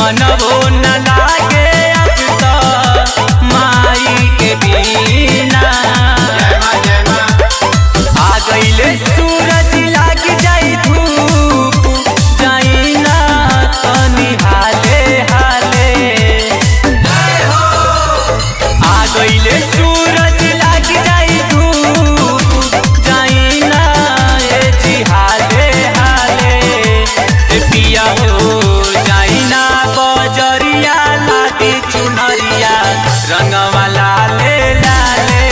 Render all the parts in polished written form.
मनबो न लागे अब तो माई के बिना। आ गईले सूरज लाग जाई धूप जाई ना तनी हाले हाले। आ गईले सूरज लाग जाई धूप जाई ना ए जी हाले हाले। ए पिया हो जाई ना बजरिया लादी चुनरिया रंगवा लाले लाले।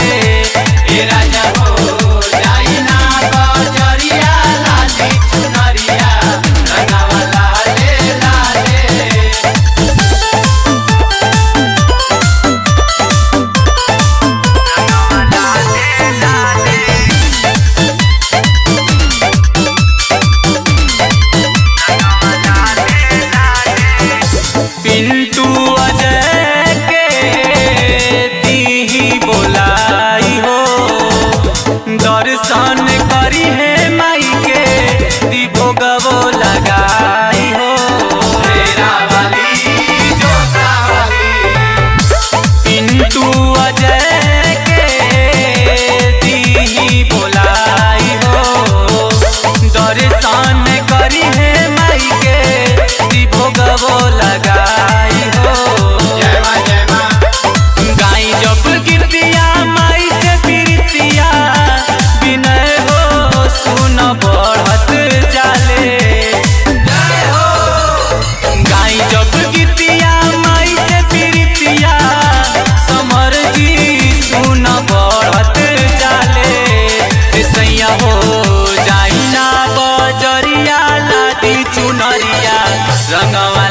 ए राजा हो जाई ना बजरिया लादी चुनरिया रंगवा लाले लाले। पिंटू अजय के दी बोलाई हो दर्शन करी है माई के दी भोगवो लगाई हो। तेरा वाली जोता वाली पिंटू अजय के दी बोलाई हो दर्शन करी है माई के दी भोगवो लगाई हो। गाई जब गिरतिया माई से प्रीतिया विनय हो सुन बढ़त जाले। गाई जब गिरतिया माई से प्रीतिया समर जी सुन बढ़त जाले। सैया हो जाई ना बजरिया लादी चुनरिया रंगवा